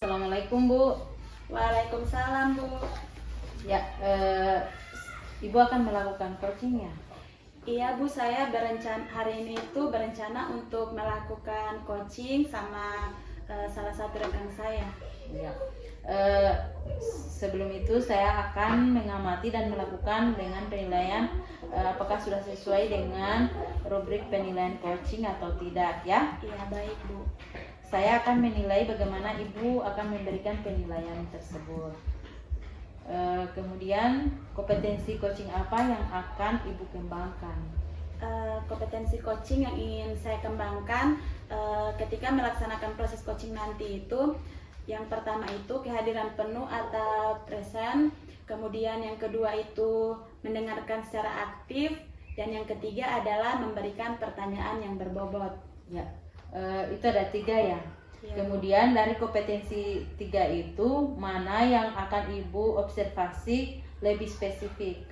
Assalamualaikum Bu. Waalaikumsalam Bu. Ya, Ibu akan melakukan coaching ya? Iya Bu, saya hari ini itu berencana untuk melakukan coaching sama salah satu rekan saya. Ya. Sebelum itu saya akan mengamati dan melakukan dengan penilaian apakah sudah sesuai dengan rubrik penilaian coaching atau tidak ya. Iya baik Bu. Saya akan menilai bagaimana Ibu akan memberikan penilaian tersebut. Kemudian kompetensi coaching apa yang akan Ibu kembangkan? Kompetensi coaching yang ingin saya kembangkan ketika melaksanakan proses coaching nanti itu, yang pertama itu kehadiran penuh atau present, kemudian yang kedua itu mendengarkan secara aktif, dan yang ketiga adalah memberikan pertanyaan yang berbobot. Ya, itu ada 3 ya. Ya. Kemudian dari kompetensi 3 itu mana yang akan Ibu observasi lebih spesifik?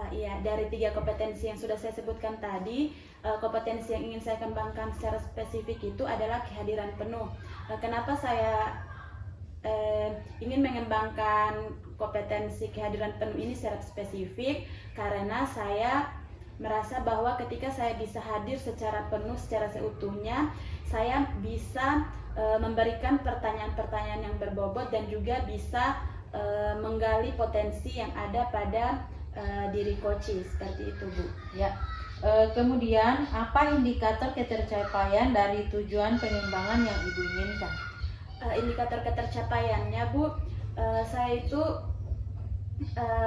Iya, dari 3 kompetensi yang sudah saya sebutkan tadi, kompetensi yang ingin saya kembangkan secara spesifik itu adalah kehadiran penuh. Kenapa saya ingin mengembangkan kompetensi kehadiran penuh ini secara spesifik? Karena saya merasa bahwa ketika saya bisa hadir secara penuh, secara seutuhnya, saya bisa memberikan pertanyaan-pertanyaan yang berbobot dan juga bisa menggali potensi yang ada pada diri coach, seperti itu Bu. Ya. Kemudian apa indikator ketercapaian dari tujuan pengembangan yang Ibu inginkan? Indikator ketercapaiannya Bu, saya itu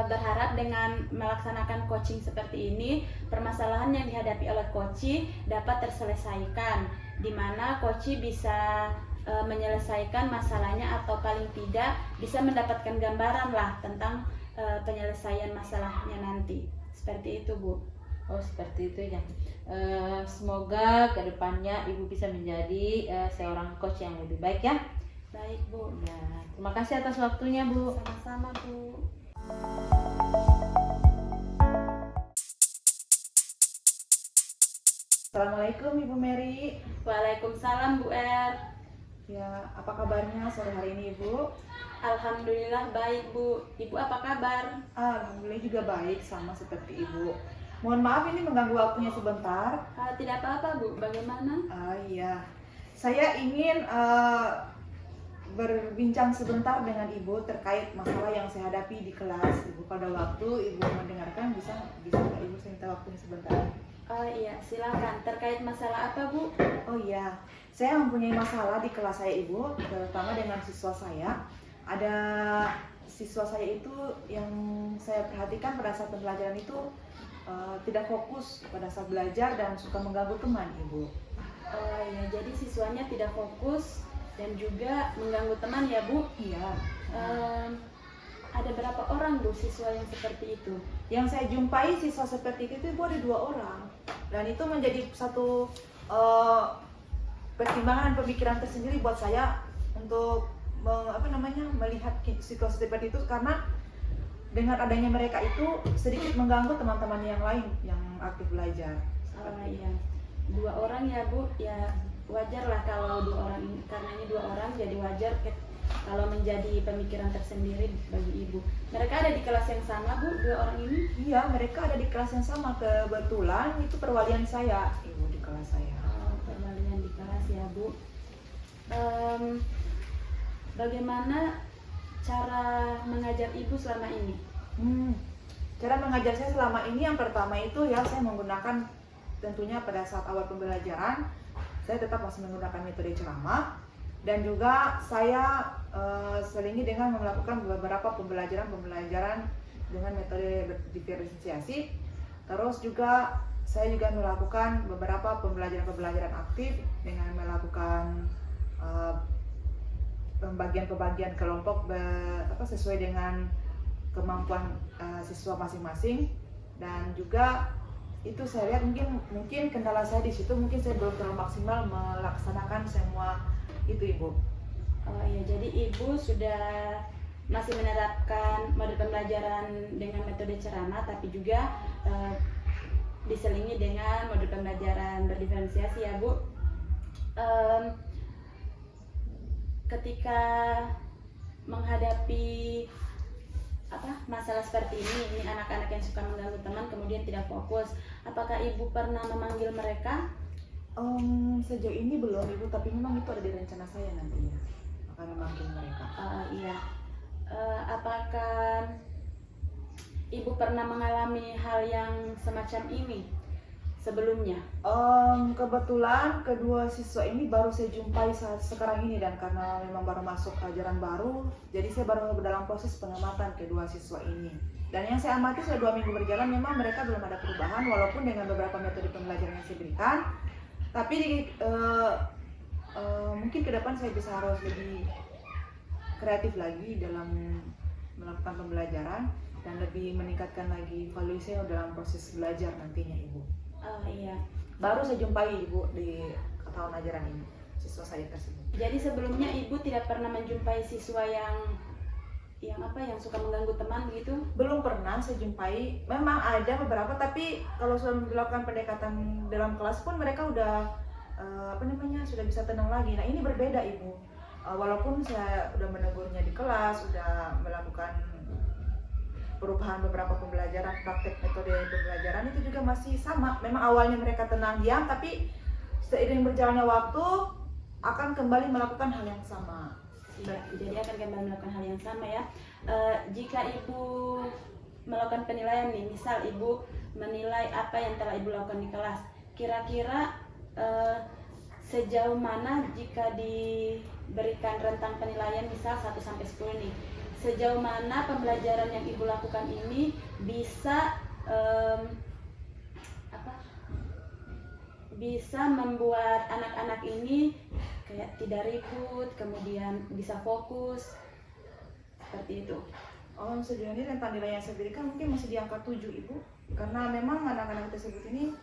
berharap dengan melaksanakan coaching seperti ini, permasalahan yang dihadapi oleh coach dapat terselesaikan, di mana coach bisa menyelesaikan masalahnya atau paling tidak bisa mendapatkan gambaran lah tentang penyelesaian masalahnya nanti. Seperti itu Bu. Oh seperti itu ya. Semoga kedepannya Ibu bisa menjadi seorang coach yang lebih baik ya. Baik Bu. Nah, terima kasih atas waktunya Bu. Sama-sama Bu. Assalamualaikum Ibu Mary. Waalaikumsalam Bu Er. Ya, apa kabarnya sore hari ini Ibu? Alhamdulillah baik Bu. Ibu apa kabar? Alhamdulillah juga baik, sama seperti Ibu. Mohon maaf ini mengganggu waktunya sebentar. Tidak apa-apa Bu, bagaimana? Iya, saya ingin berbincang sebentar dengan Ibu terkait masalah yang saya hadapi di kelas. Ibu pada waktu Ibu mendengarkan bisa nggak Ibu saya minta waktunya sebentar? Oh iya, silakan. Terkait masalah apa Bu? Oh iya, saya mempunyai masalah di kelas saya Ibu, terutama dengan siswa saya. Ada siswa saya itu yang saya perhatikan pada saat pembelajaran itu tidak fokus pada saat belajar dan suka mengganggu teman Ibu. Oh iya, jadi siswanya tidak fokus dan juga mengganggu teman ya Bu? Iya. Ada berapa orang Bu siswa yang seperti itu? Yang saya jumpai siswa seperti itu Ibu ada 2 orang, dan itu menjadi satu pertimbangan dan pemikiran tersendiri buat saya untuk melihat situasi seperti itu, karena dengan adanya mereka itu sedikit mengganggu teman-teman yang lain yang aktif belajar. Oh iya, 2 orang ya Bu, ya wajar lah kalau 2 orang ini, karena ini 2 orang jadi wajar kalau menjadi pemikiran tersendiri bagi Ibu. Mereka ada di kelas yang sama Bu, 2 orang ini? Iya, mereka ada di kelas yang sama, kebetulan itu perwalian saya Ibu di kelas saya. Oh, perwalian di kelas ya Bu. Bagaimana cara mengajar Ibu selama ini? Cara mengajar saya selama ini yang pertama itu ya saya menggunakan, tentunya pada saat awal pembelajaran saya tetap masih menggunakan metode ceramah, dan juga saya selingi dengan melakukan beberapa pembelajaran dengan metode diferensiasi. Terus juga saya juga melakukan beberapa pembelajaran aktif dengan melakukan pembagian kelompok sesuai dengan kemampuan siswa masing-masing. Dan juga itu saya lihat mungkin kendala saya di situ, mungkin saya belum terlalu maksimal melaksanakan semua itu Ibu. Oh iya, jadi Ibu sudah masih menerapkan mode pembelajaran dengan metode ceramah, tapi juga diselingi dengan mode pembelajaran berdiferensiasi ya Bu. ketika menghadapi masalah seperti ini anak-anak yang suka mengganggu teman kemudian tidak fokus, apakah ibu pernah memanggil mereka? Sejauh ini belum ibu, tapi memang itu ada di rencana saya nantinya akan memanggil mereka. Iya. Apakah ibu pernah mengalami hal yang semacam ini sebelumnya? Kebetulan kedua siswa ini baru saya jumpai saat sekarang ini, dan karena memang baru masuk ajaran baru, jadi saya baru dalam proses pengamatan kedua siswa ini. Dan yang saya amati sudah 2 minggu berjalan, memang mereka belum ada perubahan walaupun dengan beberapa metode pembelajaran yang saya berikan. Tapi mungkin ke depan saya bisa harus lebih kreatif lagi dalam melakukan pembelajaran dan lebih meningkatkan lagi valuasi dalam proses belajar nantinya ibu. Iya. Baru saya jumpai ibu di tahun ajaran ini siswa saya tersebut. Jadi sebelumnya ibu tidak pernah menjumpai siswa yang suka mengganggu teman gitu? Belum pernah saya jumpai. Memang ada beberapa, tapi kalau sudah dilakukan pendekatan dalam kelas pun mereka udah sudah bisa tenang lagi. Nah ini berbeda ibu. Walaupun saya udah menegurnya di kelas, udah melakukan perubahan beberapa pembelajaran, praktek metode pembelajaran itu juga masih sama. Memang awalnya mereka tenang diam, tapi seiring berjalannya waktu akan kembali melakukan hal yang sama. Ya, jadi akan kembali melakukan hal yang sama ya. Jika ibu melakukan penilaian nih, misal ibu menilai apa yang telah ibu lakukan di kelas, kira-kira sejauh mana jika diberikan rentang penilaian misal 1 sampai 10 nih, sejauh mana pembelajaran yang ibu lakukan ini bisa bisa membuat anak-anak ini kayak tidak ribut, kemudian bisa fokus, seperti itu. Sejauh ini rentang nilai yang saya berikan mungkin masih di angka 7 ibu, karena memang anak-anak tersebut ini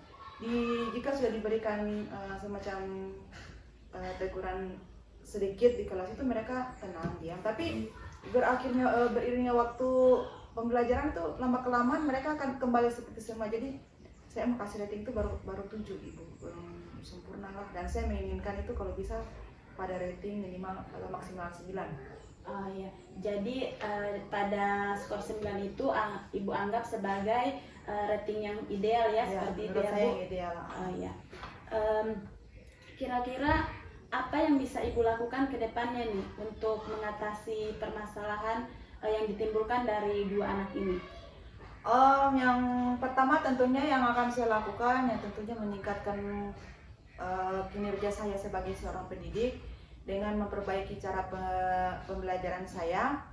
jika sudah diberikan semacam teguran sedikit di kelas itu mereka tenang diam, tapi beriringnya waktu pembelajaran itu lama kelamaan mereka akan kembali seperti semula. Jadi saya mau kasih rating itu baru 7 ibu, belum sempurna lah, dan saya menginginkan itu kalau bisa pada rating minimal atau maksimal 9. Ya. Jadi pada skor 9 itu ibu anggap sebagai rating yang ideal ya, seperti itu ya saya Bu? yang ideal. Ya. Kira-kira apa yang bisa ibu lakukan ke depannya nih untuk mengatasi permasalahan yang ditimbulkan dari 2 anak ini? Yang pertama tentunya yang akan saya lakukan yang tentunya meningkatkan kinerja saya sebagai seorang pendidik dengan memperbaiki cara pembelajaran saya,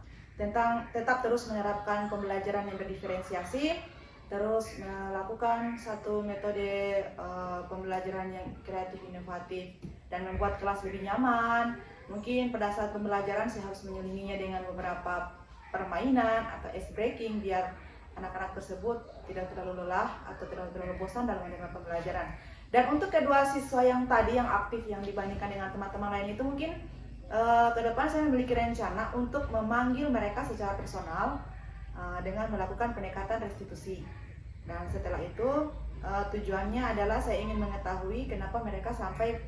tetap terus menerapkan pembelajaran yang berdiferensiasi, terus melakukan satu metode pembelajaran yang kreatif, inovatif, dan membuat kelas lebih nyaman. Mungkin pada saat pembelajaran saya harus menyelinginya dengan beberapa permainan atau ice breaking biar anak-anak tersebut tidak terlalu lelah atau tidak terlalu bosan dalam mendengar pembelajaran. Dan untuk kedua siswa yang tadi yang aktif yang dibandingkan dengan teman-teman lain itu mungkin ke depan saya memiliki rencana untuk memanggil mereka secara personal dengan melakukan pendekatan restitusi. Dan setelah itu tujuannya adalah saya ingin mengetahui kenapa mereka sampai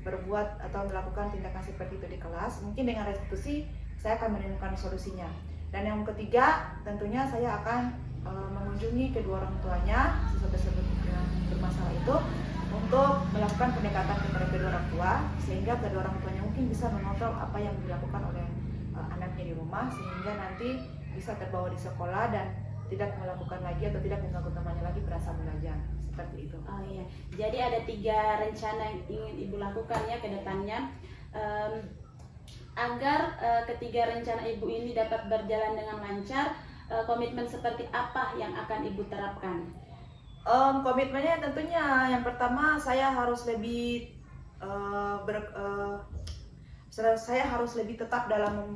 berbuat atau melakukan tindakan seperti itu di kelas. Mungkin dengan restitusi saya akan menemukan solusinya. Dan yang ketiga tentunya saya akan mengunjungi kedua orang tuanya siswa tersebut yang bermasalah itu untuk melakukan pendekatan kepada kedua orang tua, sehingga kedua orang tuanya mungkin bisa mengontrol apa yang dilakukan oleh anaknya di rumah, sehingga nanti bisa terbawa di sekolah dan tidak melakukan lagi atau tidak mengganggu temannya lagi berasa belajar, seperti itu. Iya. Jadi ada 3 rencana yang ingin ibu lakukan ya ke depannya, agar ketiga rencana ibu ini dapat berjalan dengan lancar. Komitmen seperti apa yang akan ibu terapkan? Komitmennya tentunya yang pertama saya harus lebih saya harus lebih tetap dalam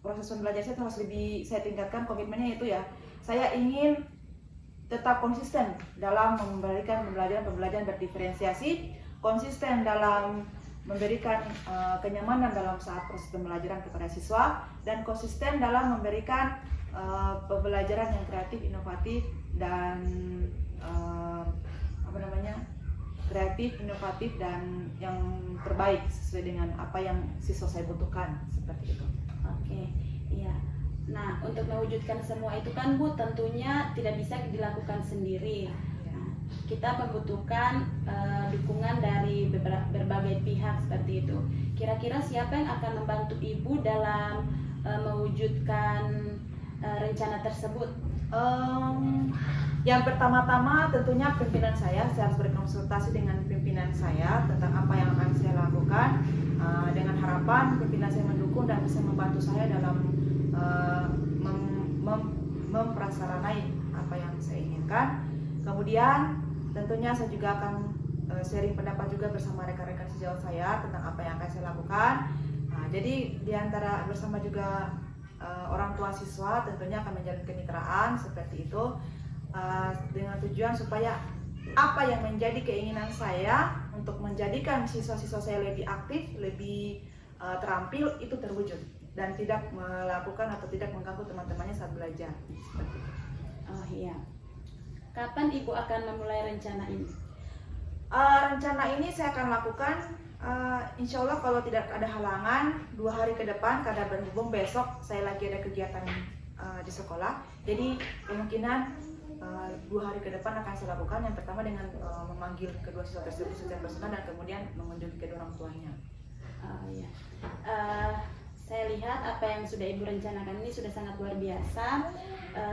proses pembelajaran. Saya harus lebih saya tingkatkan komitmennya itu ya. Saya ingin tetap konsisten dalam memberikan pembelajaran berdiferensiasi, konsisten dalam memberikan kenyamanan dalam saat proses pembelajaran kepada siswa, dan konsisten dalam memberikan pembelajaran yang kreatif, inovatif, dan kreatif, inovatif, dan yang terbaik sesuai dengan apa yang siswa saya butuhkan, seperti itu. Oke, iya. Nah, untuk mewujudkan semua itu kan Bu tentunya tidak bisa dilakukan sendiri. Nah, kita membutuhkan dukungan dari berbagai pihak seperti itu. Kira-kira siapa yang akan membantu Ibu dalam mewujudkan rencana tersebut? Yang pertama-tama tentunya pimpinan saya harus berkonsultasi dengan pimpinan saya tentang apa yang akan saya lakukan, dengan harapan pimpinan saya mendukung dan bisa membantu saya dalam memprasaranai apa yang saya inginkan. Kemudian tentunya saya juga akan sharing pendapat juga bersama rekan-rekan sejauh saya tentang apa yang akan saya lakukan. Jadi diantara bersama juga orang tua siswa tentunya akan menjalin kemitraan seperti itu, dengan tujuan supaya apa yang menjadi keinginan saya untuk menjadikan siswa-siswa saya lebih aktif, lebih terampil itu terwujud dan tidak melakukan atau tidak mengganggu teman-temannya saat belajar. Seperti itu. Oh iya. Kapan Ibu akan memulai rencana ini? Rencana ini saya akan lakukan insya Allah kalau tidak ada halangan 2 hari ke depan, karena berhubung besok saya lagi ada kegiatan di sekolah. Jadi kemungkinan 2 hari ke depan akan saya lakukan. Yang pertama dengan memanggil kedua siswa tersebut secara personal dan kemudian mengunjungi kedua orang tuanya. Iya. Saya lihat apa yang sudah Ibu rencanakan ini sudah sangat luar biasa.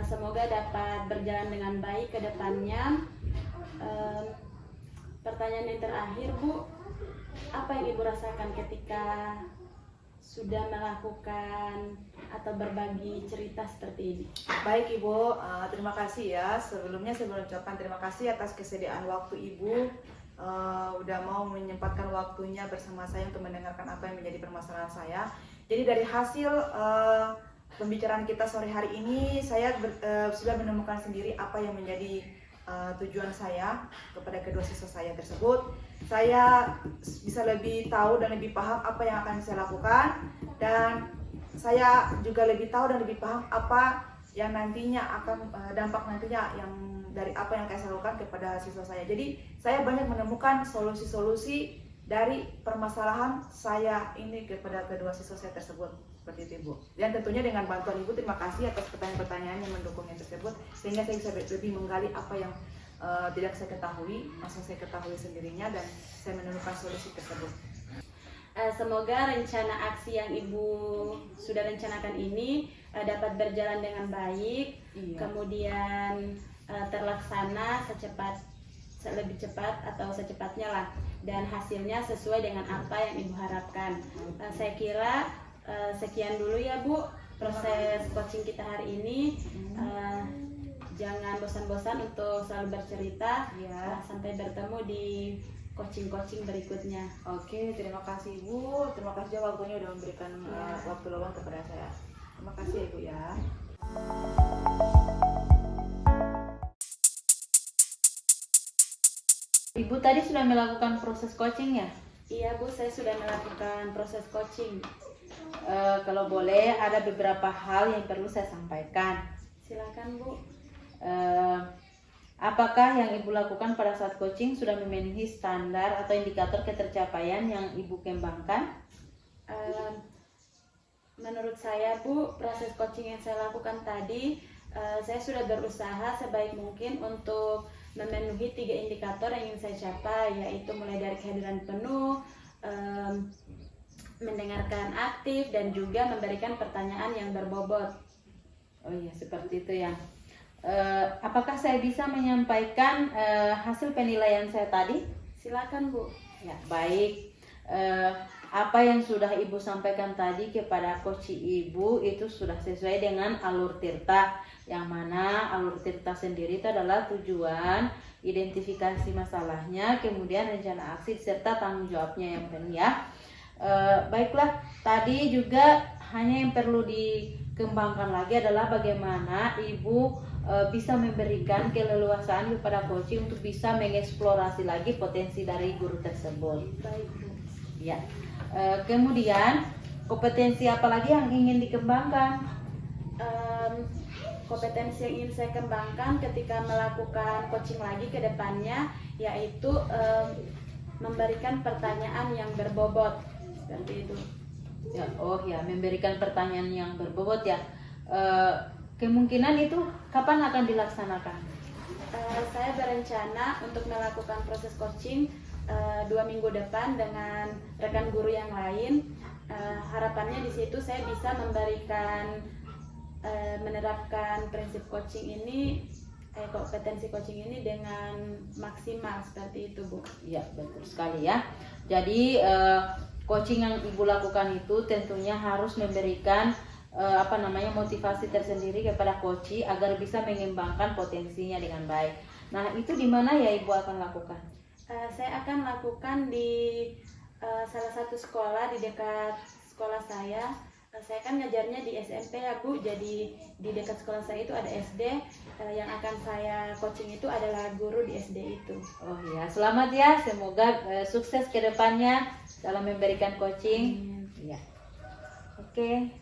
Semoga dapat berjalan dengan baik ke depannya. Pertanyaan yang terakhir Bu, apa yang Ibu rasakan ketika sudah melakukan atau berbagi cerita seperti ini? Baik Ibu, terima kasih ya. Sebelumnya saya mengucapkan terima kasih atas kesediaan waktu Ibu, udah mau menyempatkan waktunya bersama saya untuk mendengarkan apa yang menjadi permasalahan saya. Jadi dari hasil pembicaraan kita sore hari ini, saya sudah menemukan sendiri apa yang menjadi tujuan saya kepada kedua siswa saya tersebut. Saya bisa lebih tahu dan lebih paham apa yang akan saya lakukan, dan saya juga lebih tahu dan lebih paham apa yang nantinya akan dampak nantinya yang dari apa yang akan saya lakukan kepada siswa saya. Jadi saya banyak menemukan solusi-solusi dari permasalahan saya ini kepada kedua siswa saya tersebut, seperti itu Ibu. Dan tentunya dengan bantuan Ibu, terima kasih atas pertanyaan-pertanyaan yang mendukungnya tersebut, sehingga saya bisa lebih menggali apa yang tidak saya ketahui, langsung saya ketahui sendirinya, dan saya menemukan solusi tersebut. Semoga rencana aksi yang Ibu sudah rencanakan ini dapat berjalan dengan baik, kemudian terlaksana lebih cepat atau secepatnya lah, dan hasilnya sesuai dengan apa yang Ibu harapkan. Saya kira sekian dulu ya Bu proses coaching kita hari ini. Jangan bosan-bosan untuk selalu bercerita. Sampai bertemu di coaching-coaching berikutnya. Oke, terima kasih Ibu. Terima kasih juga waktunya udah memberikan waktu luang kepada saya. Terima kasih ya Ibu ya. Ibu tadi sudah melakukan proses coaching ya? Iya Bu, saya sudah melakukan proses coaching. Kalau boleh ada beberapa hal yang perlu saya sampaikan. Silakan Bu. Apakah yang Ibu lakukan pada saat coaching sudah memenuhi standar atau indikator ketercapaian yang Ibu kembangkan? Menurut saya Bu, proses coaching yang saya lakukan tadi, saya sudah berusaha sebaik mungkin untuk memenuhi 3 indikator yang ingin saya capai, yaitu mulai dari kehadiran penuh, mendengarkan aktif, dan juga memberikan pertanyaan yang berbobot. Oh iya, seperti itu ya. Apakah saya bisa menyampaikan hasil penilaian saya tadi? Silakan Bu. Ya, baik. Apa yang sudah Ibu sampaikan tadi kepada coach Ibu itu sudah sesuai dengan alur tirta, yang mana alur tirta sendiri itu adalah tujuan, identifikasi masalahnya, kemudian rencana aksi serta tanggung jawabnya yang penuh ya. Baiklah, tadi juga hanya yang perlu dikembangkan lagi adalah bagaimana Ibu bisa memberikan keleluasaan kepada coaching untuk bisa mengeksplorasi lagi potensi dari guru tersebut. Baik Bu. Ya. Kemudian kompetensi apa lagi yang ingin dikembangkan? Kompetensi yang ingin saya kembangkan ketika melakukan coaching lagi ke depannya, yaitu memberikan pertanyaan yang berbobot seperti itu. Ya, oh ya, memberikan pertanyaan yang berbobot ya. Kemungkinan itu kapan akan dilaksanakan? Saya berencana untuk melakukan proses coaching 2 minggu depan dengan rekan guru yang lain. Harapannya di situ saya bisa menerapkan prinsip coaching ini, kompetensi coaching ini dengan maksimal seperti itu, Bu. Ya, betul sekali ya. Jadi coaching yang Ibu lakukan itu tentunya harus memberikan motivasi tersendiri kepada coach agar bisa mengembangkan potensinya dengan baik. Nah, itu di mana ya Ibu akan lakukan? Saya akan lakukan di salah satu sekolah di dekat sekolah saya. Saya kan ngajarnya di SMP ya Bu, jadi di dekat sekolah saya itu ada SD. Yang akan saya coaching itu adalah guru di SD itu. Oh ya, selamat ya, semoga sukses ke depannya dalam memberikan coaching. Ya. Oke.